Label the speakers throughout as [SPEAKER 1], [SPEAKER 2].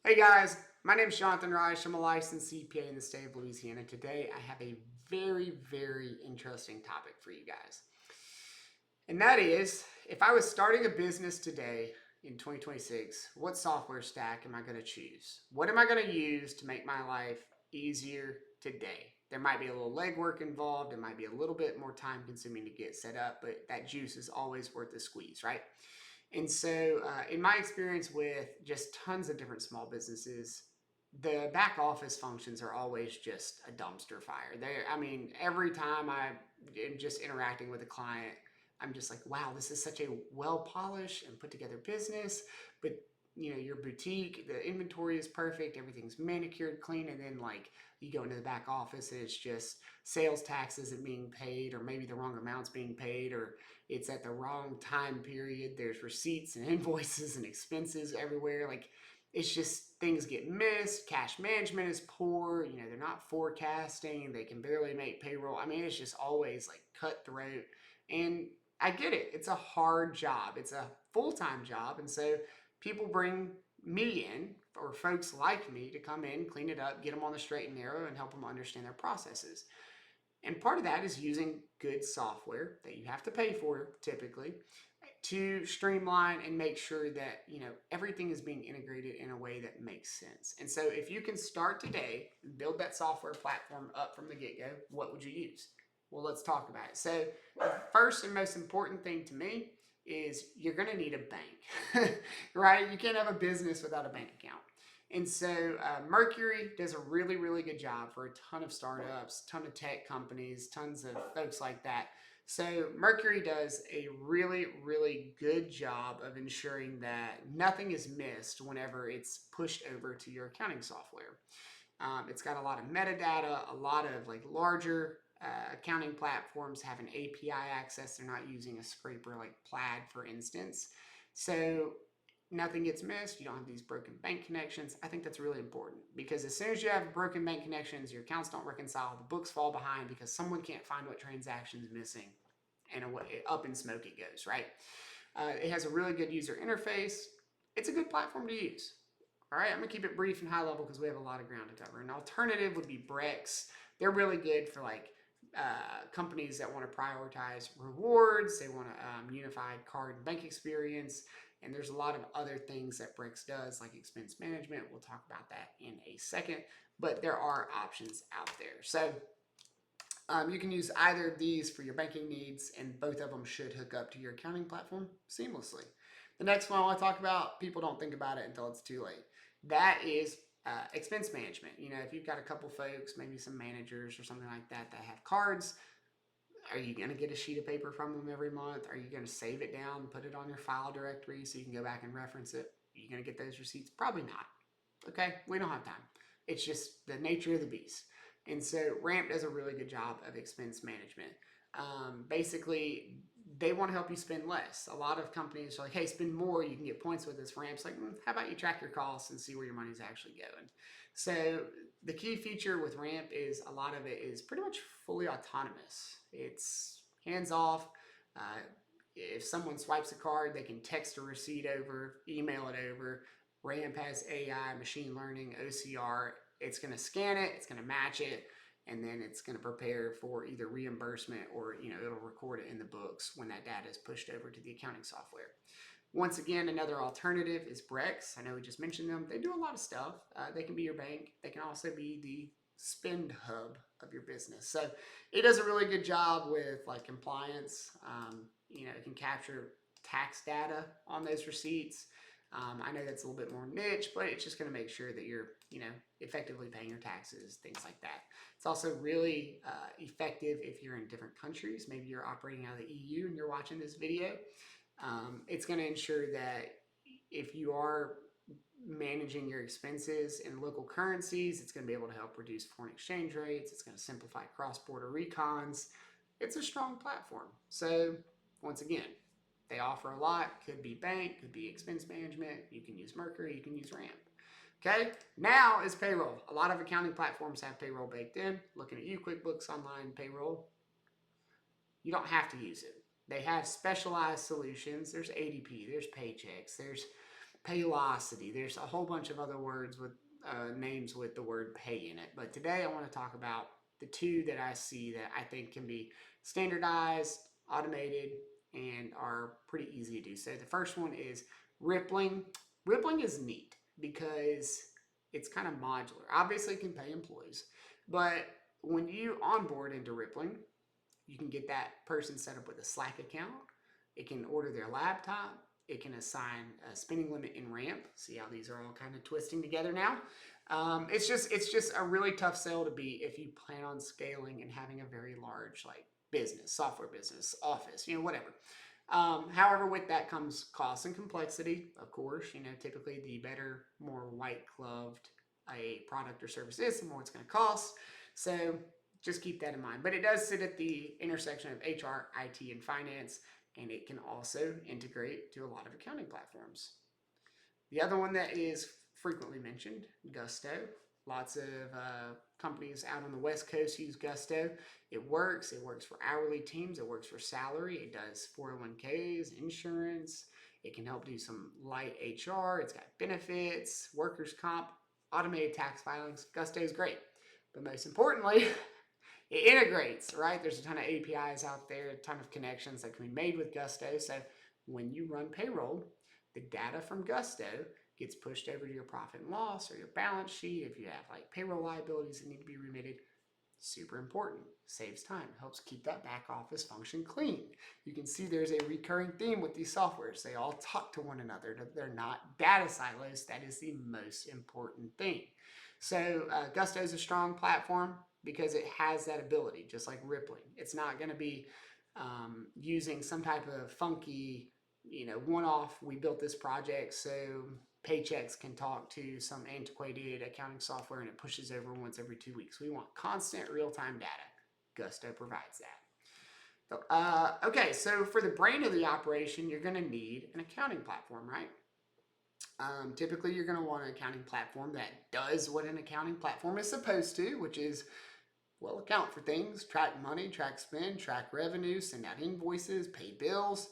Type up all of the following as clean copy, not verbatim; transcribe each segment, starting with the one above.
[SPEAKER 1] Hey guys, my name is Jonathan Reich. I'm a licensed CPA in the state of Louisiana. Today I have a very interesting topic for you guys. And that is, if I was starting a business today in 2026, what software stack am I going to choose? What am I going to use to make my life easier today? There might be a little legwork involved. It might be a little bit more time consuming to get set up, but that juice is always worth the squeeze, right? And so, in my experience with just tons of different small businesses, the back office functions are always just a dumpster fire. Every time I am just interacting with a client, I'm just like, wow, this is such a well polished and put together business. But your boutique, the inventory is perfect, everything's manicured, clean, and then like you go into the back office and it's just sales taxes that being paid, or maybe the wrong amounts being paid, or it's at the wrong time period. There's receipts and invoices and expenses everywhere. Like it's just things get missed. Cash management is poor. They're not forecasting. They can barely make payroll. It's just always like cutthroat. And I get it. It's a hard job. It's a full-time job. And so people bring me in, or folks like me, to come in, clean it up, get them on the straight and narrow, and help them understand their processes. And part of that is using good software that you have to pay for typically to streamline and make sure that everything is being integrated in a way that makes sense. And so if you can start today and build that software platform up from the get-go, what would you use? Well, let's talk about it. So the first and most important thing to me is you're going to need a bank, right? You can't have a business without a bank account. And so Mercury does a really good job for a ton of startups, ton of tech companies, tons of folks like that. So Mercury does a really good job of ensuring that nothing is missed whenever it's pushed over to your accounting software. It's got a lot of metadata, a lot of like larger accounting platforms have an API access. They're not using a scraper like Plaid, for instance. So nothing gets missed. You don't have these broken bank connections. I think that's really important because as soon as you have broken bank connections, your accounts don't reconcile, the books fall behind because someone can't find what transaction is missing, and away, up in smoke it goes, right? It has a really good user interface. It's a good platform to use. All right, I'm gonna keep it brief and high level because we have a lot of ground to cover. An alternative would be Brex. They're really good for like companies that want to prioritize rewards. They want a unified card and bank experience. And there's a lot of other things that Brex does, like expense management. We'll talk about that in a second. But there are options out there. So you can use either of these for your banking needs, and both of them should hook up to your accounting platform seamlessly. The next one I want to talk about, people don't think about it until it's too late. That is expense management. If you've got a couple folks, maybe some managers or something like that that have cards, are you going to get a sheet of paper from them every month? Are you going to save it down, put it on your file directory so you can go back and reference it? Are you going to get those receipts? Probably not. Okay, we don't have time. It's just the nature of the beast. And so Ramp does a really good job of expense management. Basically, they want to help you spend less. A lot of companies are like, hey, spend more, you can get points with this. Ramp's like, how about you track your costs and see where your money's actually going? So the key feature with Ramp is a lot of it is pretty much fully autonomous. It's hands off. Uh, if someone swipes a card, they can text a receipt over, email it over. Ramp has AI, machine learning, OCR. It's going to scan it, it's going to match it, and then it's going to prepare for either reimbursement or it'll record it in the books when that data is pushed over to the accounting software. Once again, another alternative is Brex. I know we just mentioned them. They do a lot of stuff. They can be your bank. They can also be the spend hub of your business. So it does a really good job with like compliance. It can capture tax data on those receipts. I know that's a little bit more niche, but it's just going to make sure that you're, effectively paying your taxes, things like that. It's also really effective if you're in different countries. Maybe you're operating out of the EU and you're watching this video. It's going to ensure that if you are managing your expenses in local currencies, it's going to be able to help reduce foreign exchange rates. It's going to simplify cross-border recons. It's a strong platform. So once again, they offer a lot. Could be bank, could be expense management. You can use Mercury, you can use Ramp. Okay, now is payroll. A lot of accounting platforms have payroll baked in. Looking at you, QuickBooks Online Payroll. You don't have to use it. They have specialized solutions. There's ADP, there's Paychecks, there's Paylocity. There's a whole bunch of other words with names with the word pay in it. But today I want to talk about the two that I see that I think can be standardized, automated, and are pretty easy to do. So the first one is rippling. Rippling is neat because it's kind of modular. Obviously, it can pay employees, but when you onboard into rippling, you can get that person set up with a Slack account. It can order their laptop. It can assign a spending limit in ramp. See how these are all kind of twisting together now. It's just a really tough sell to beat if you plan on scaling and having a very large like business, software business, office, whatever. However, with that comes cost and complexity. Of course, typically the better, more white gloved a product or service is, the more it's going to cost. So just keep that in mind. But it does sit at the intersection of HR, IT, and finance, and it can also integrate to a lot of accounting platforms. The other one that is frequently mentioned, Gusto. Lots of companies out on the West Coast use Gusto. It works. It works for hourly teams. It works for salary. It does 401ks, insurance. It can help do some light HR. It's got benefits, workers' comp, automated tax filings. Gusto is great. But most importantly, it integrates, right? There's a ton of APIs out there, a ton of connections that can be made with Gusto. So when you run payroll, the data from Gusto gets pushed over to your profit and loss or your balance sheet. If you have like payroll liabilities that need to be remitted, super important. Saves time, helps keep that back office function clean. You can see there's a recurring theme with these softwares. They all talk to one another. They're not data silos. That is the most important thing. So Gusto is a strong platform because it has that ability, just like rippling. It's not going to be using some type of funky, one-off, we built this project so paychecks can talk to some antiquated accounting software and it pushes over once every 2 weeks. We want constant real-time data. Gusto provides that. Okay, so for the brain of the operation, you're going to need an accounting platform, right? Typically, you're going to want an accounting platform that does what an accounting platform is supposed to, which is, well, account for things, track money, track spend, track revenue, send out invoices, pay bills,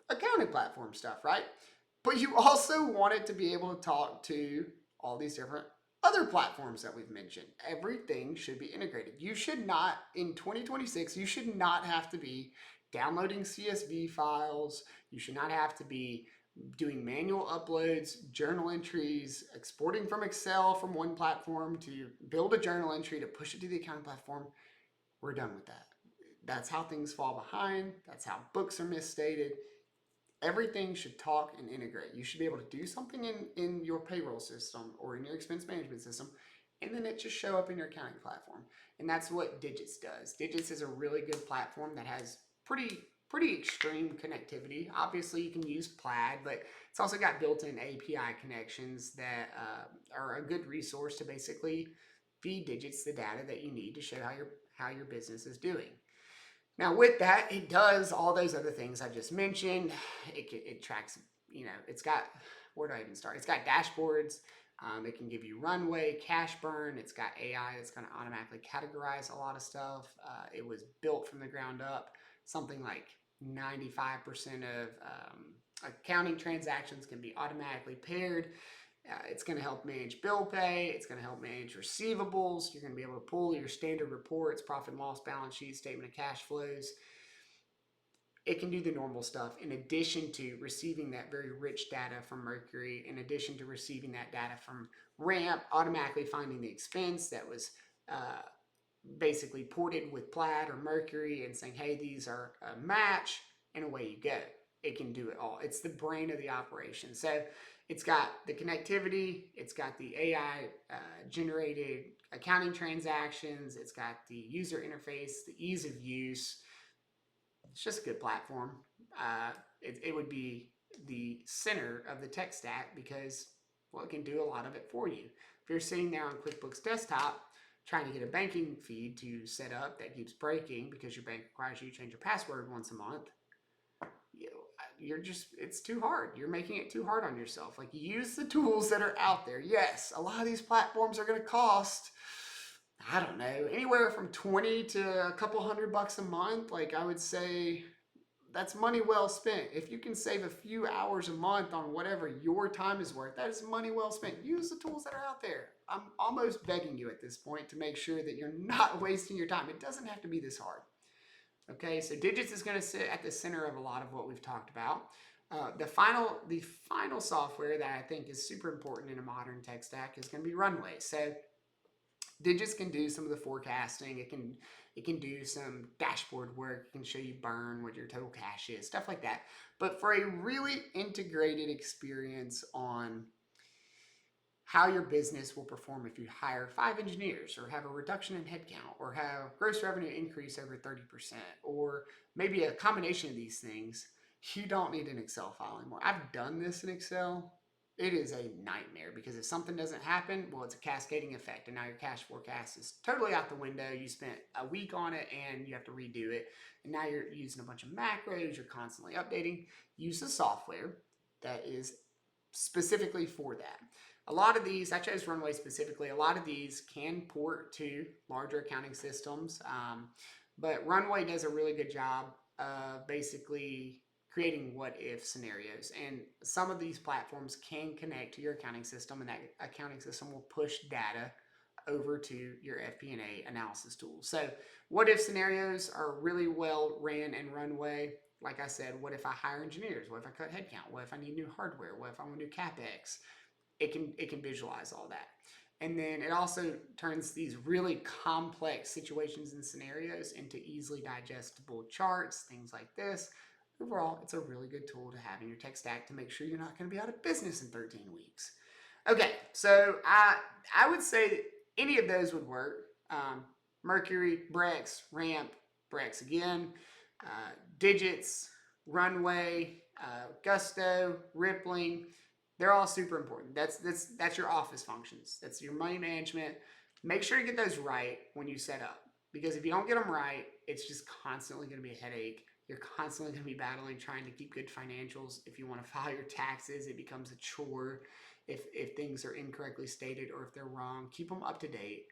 [SPEAKER 1] accounting platform stuff, right? But you also want it to be able to talk to all these different other platforms that we've mentioned. Everything should be integrated. You should not, in 2026, you should not have to be downloading CSV files. You should not have to be doing manual uploads, journal entries, exporting from Excel from one platform to build a journal entry to push it to the accounting platform. We're done with that. That's how things fall behind. That's how books are misstated. Everything should talk and integrate. You should be able to do something in your payroll system or in your expense management system, and then it just show up in your accounting platform. And that's what Digits does. Digits is a really good platform that has pretty extreme connectivity. Obviously, you can use Plaid, but it's also got built-in API connections that are a good resource to basically feed Digits the data that you need to show how your business is doing. Now, with that, it does all those other things I just mentioned. It tracks, it's got, where do I even start? It's got dashboards. It can give you Runway, cash burn. It's got AI that's going to automatically categorize a lot of stuff. It was built from the ground up. Something like 95% of accounting transactions can be automatically paired. It's going to help manage bill pay. It's going to help manage receivables. You're going to be able to pull your standard reports, profit and loss, balance sheet, statement of cash flows. It can do the normal stuff in addition to receiving that very rich data from Mercury, in addition to receiving that data from Ramp, automatically finding the expense that was basically ported with Plaid or Mercury and saying, hey, these are a match, and away you go. It can do it all. It's the brain of the operation. So it's got the connectivity, it's got the AI generated accounting transactions, it's got the user interface, the ease of use. It's just a good platform. It would be the center of the tech stack because, well, it can do a lot of it for you. If you're sitting there on QuickBooks Desktop trying to get a banking feed to set up that keeps breaking because your bank requires you to change your password once a month, it's too hard. You're making it too hard on yourself. Like, use the tools that are out there. Yes, a lot of these platforms are going to cost, I don't know, anywhere from 20 to a couple $100 a month. Like, I would say that's money well spent. If you can save a few hours a month on whatever your time is worth, that is money well spent. Use the tools that are out there. I'm almost begging you at this point to make sure that you're not wasting your time. It doesn't have to be this hard. Okay, so digits is going to sit at the center of a lot of what we've talked about. The final software that I think is super important in a modern tech stack is going to be Runway. So digits can do some of the forecasting. It can do some dashboard work. It can show you burn, what your total cash is, stuff like that. But for a really integrated experience on how your business will perform if you hire 5 engineers or have a reduction in headcount or have gross revenue increase over 30% or maybe a combination of these things, you don't need an Excel file anymore. I've done this in Excel. It is a nightmare because if something doesn't happen, well, it's a cascading effect and now your cash forecast is totally out the window. You spent a week on it and you have to redo it. And now you're using a bunch of macros, you're constantly updating. Use the software that is specifically for that. A lot of these, I chose Runway specifically, a lot of these can port to larger accounting systems, but Runway does a really good job of basically creating what-if scenarios. And some of these platforms can connect to your accounting system, and that accounting system will push data over to your FP&A analysis tool. So what-if scenarios are really well ran in Runway. Like I said, what if I hire engineers? What if I cut headcount? What if I need new hardware? What if I want to do CapEx? It can visualize all that. And then it also turns these really complex situations and scenarios into easily digestible charts, things like this. Overall, it's a really good tool to have in your tech stack to make sure you're not going to be out of business in 13 weeks. Okay, so I would say that any of those would work. Mercury, Brex, Ramp, Brex again, Digits, Runway, Gusto, Rippling. They're all super important. That's your office functions. That's your money management. Make sure you get those right when you set up. Because if you don't get them right, it's just constantly going to be a headache. You're constantly going to be battling trying to keep good financials. If you want to file your taxes, it becomes a chore. If things are incorrectly stated or if they're wrong, keep them up to date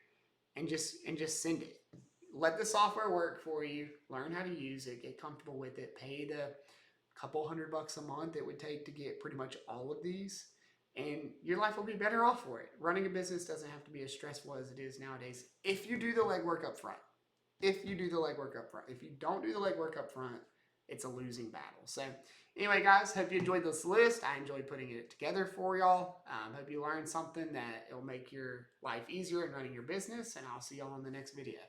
[SPEAKER 1] and just send it. Let the software work for you. Learn how to use it. Get comfortable with it. Pay the couple $100 a month it would take to get pretty much all of these, and your life will be better off for it. Running a business doesn't have to be as stressful as it is nowadays if you do the legwork up front. If you do the legwork up front. If you don't do the legwork up front, it's a losing battle. So anyway, guys, hope you enjoyed this list. I enjoyed putting it together for y'all. Hope you learned something that will make your life easier in running your business, and I'll see y'all in the next video.